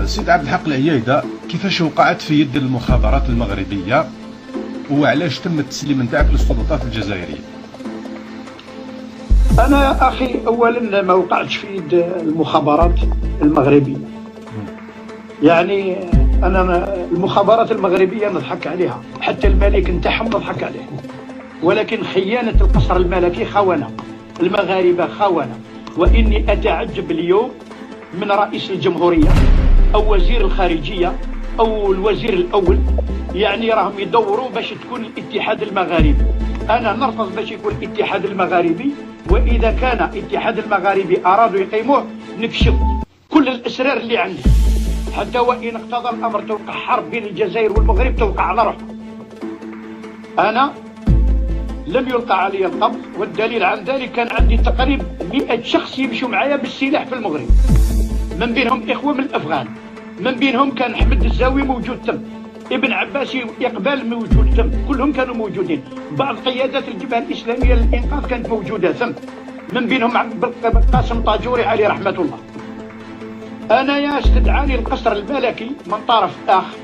سيد عبد الحق العيايدة، كيفاش وقعت في يد المخابرات المغربية وعلاش تم التسليم نتاعك للسلطات الجزائرية؟ أنا أخي أولا ما وقعتش في يد المخابرات المغربية. يعني أنا المخابرات المغربية نضحك عليها، حتى الملك نتاعهم نضحك عليه، ولكن خيانة القصر الملكي خونة، المغاربة خونة. وإني أتعجب اليوم من رئيس الجمهورية أو وزير الخارجية أو الوزير الأول، يعني راهم يدوروا باش تكون الاتحاد المغاربي. أنا نرفض باش يكون الاتحاد المغاربي، وإذا كان الاتحاد المغاربي أرادوا يقيموه نكشف كل الأسرار اللي عندي، حتى وإن اقتضى الأمر توقع حرب بين الجزائر والمغرب توقع على روحها. أنا لم يلقى علي القبض، والدليل عن ذلك كان عندي تقريبا 100 شخص يمشوا معايا بالسلاح في المغرب، من بينهم إخوة من الأفغان، من بينهم كان حمد الزاوي موجود تم، ابن عباسي إقبال موجود تم، كلهم كانوا موجودين. بعض قيادات الجبهة الإسلامية للإنقاذ كانت موجودة ثم، من بينهم قاسم طاجوري عليه رحمة الله. أنا يا استدعاني القصر الملكي من طرف آخر،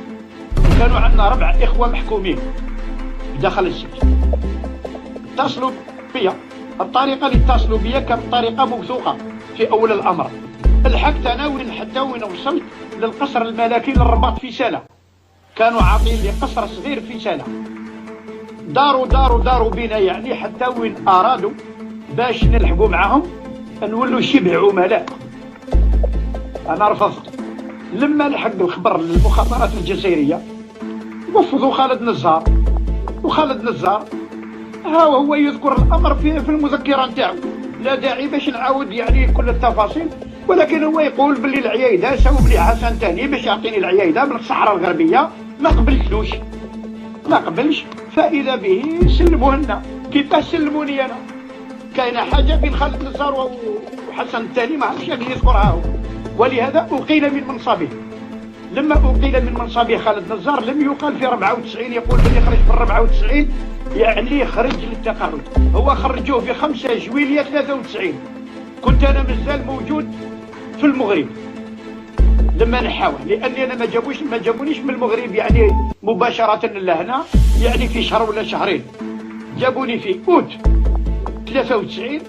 كانوا عندنا 4 إخوة محكومين داخل السجن، اتصلوا بيا. الطريقة اللي اتصلوا بيا كانت طريقة موثوقة في أول الأمر. لحقت أنا حتى وين وصلت للقصر الملكي للرباط في سالة، كانوا عاطين لي قصر صغير في سالة، داروا بينا، يعني حتى وين أرادوا باش نلحقوا معهم نولوا شبه عملاء. أنا رفضت. لما لحق الخبر للمخابرات الجزائرية وفضوا خالد نزار، وخالد نزار هو يذكر الأمر في المذكرة نتاعو، لا داعي باش نعاود يعني كل التفاصيل، ولكن هو يقول باللي العيايدة ساوب لي حسن تاني باش يعطيني العيايدة من الصحراء الغربية، ما قبلش، فإذا به سلموه لنا. كيفاش سلموني أنا؟ كاينة حاجة بين خالد نزار وحسن التاني ما عرفش اللي يذكرها هو، ولهذا أقيل من منصبه. لما أقيل من منصبه خالد نزار لم يقال في 94 يقول باللي خرج في 94 يعني خرج للتقاعد، هو خرجوه في 5 جويلية 93. كنت أنا مازال موجود في المغرب لما نحاول، لأني أنا ما جابونيش من المغرب يعني مباشرة لهنا، يعني في شهر ولا شهرين، جابوني في أوت 93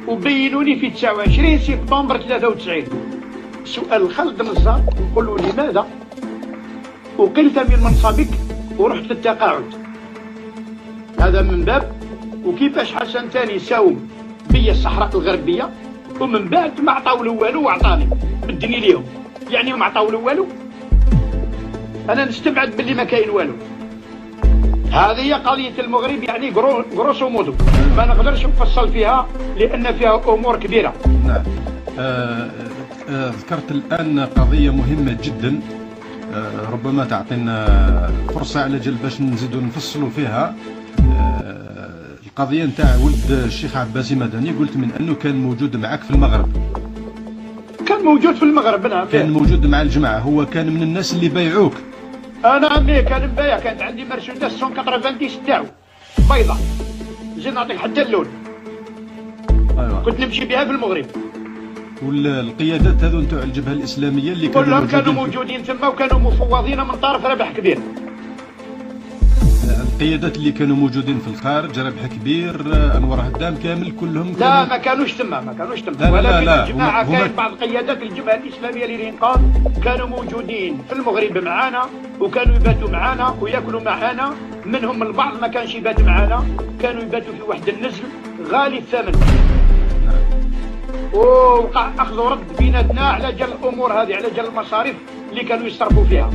وبينوني في 29 سبتمبر 93. سؤال خالد نزار نقول له لماذا أقلت من منصبك ورحت للتقاعد؟ هذا من باب وكيفاش حسن تاني ساوم بيا الصحراء الغربية، ومن بعد ما عطاو له والو وعطاني بدني ليهم، يعني ما عطاو له والو. أنا نستبعد باللي ما كاين والو. هذه هي قضية المغرب يعني غروسو مودو، ما نقدرش نفصل فيها لأن فيها أمور كبيرة. نعم. ذكرت الآن قضية مهمة جدا، ربما تعطينا فرصة على جل باش نزيدوا نفصلوا فيها. القضية نتاع ولد الشيخ عباسي مدني، قلت من أنه كان موجود معك في المغرب. كان موجود في المغرب، نعم. كان موجود مع الجماعة، هو كان من الناس اللي بايعوك. أنا عمي كان مبايع، كانت عندي مرسيدس 190 تاعو بيضة، زيد نعطيك حتى اللون. أيوة. كنت نمشي بها في المغرب. والقيادات هذو نتاع الجبهة الإسلامية اللي كانوا موجودين ثم، وكانوا مفوضين من طرف ربح كبير. القيادات اللي كانوا موجودين في الخارج، ربح كبير، انور هدام، كامل كلهم لا ما كانوش ثم، ولكن الجماعه كاين بعض قيادات الجبهه الاسلاميه للانقاذ كانوا موجودين في المغرب معانا، وكانوا يباتوا معانا وياكلوا معانا. منهم البعض ما كانش يبات معانا، كانوا يباتوا في واحد النزل غالي الثمن. ووقع اخذ ورد بيناتنا على جال الامور هذه، على جال المصاريف اللي كانوا يصرفوا فيها.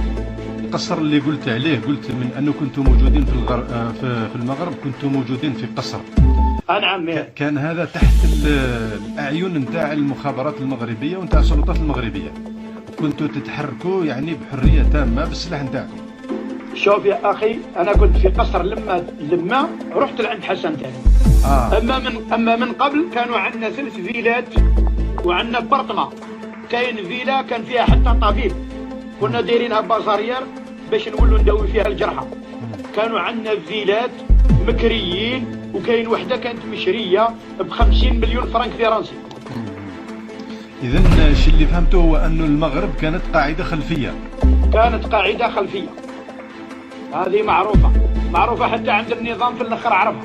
القصر اللي قلت عليه، قلت من انه كنتم موجودين في المغرب، كنتم موجودين في قصر. نعم. كان هذا تحت الاعين نتاع المخابرات المغربيه ونتاع السلطات المغربيه، كنتوا تتحركوا يعني بحريه تامه بالسلاح نتاعكم. شوف يا اخي، انا كنت في قصر لما رحت لعند حسن تاني. اما من قبل كانوا عندنا 3 فيلات وعندنا برطمه. كاين فيلا كان فيها حتى طبيب، كنا دايرينها بازاريير باش نولوا نداوي فيها الجرحى. كانوا عندنا فيلات مكريين، وكاين وحده كانت مشريه ب 50 مليون فرنك فرنسي. اذا الشيء اللي فهمته هو انه المغرب كانت قاعده خلفيه. كانت قاعده خلفيه، هذه معروفه حتى عند النظام في الاخر عرفها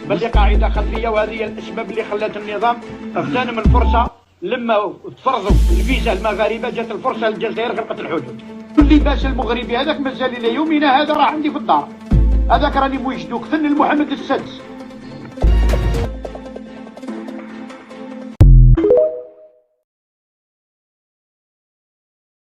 بل قاعده خلفيه، وهذه هي الاسباب اللي خلت النظام اغتنم الفرصه لما تفرضوا الفيزا المغاربه، جات الفرصه للجزائر غلقت الحدود. اللباس المغربي هذاك مازال الى يومنا هذا راه عندي في الدار، هذاك راني موجدوك فن محمد السادس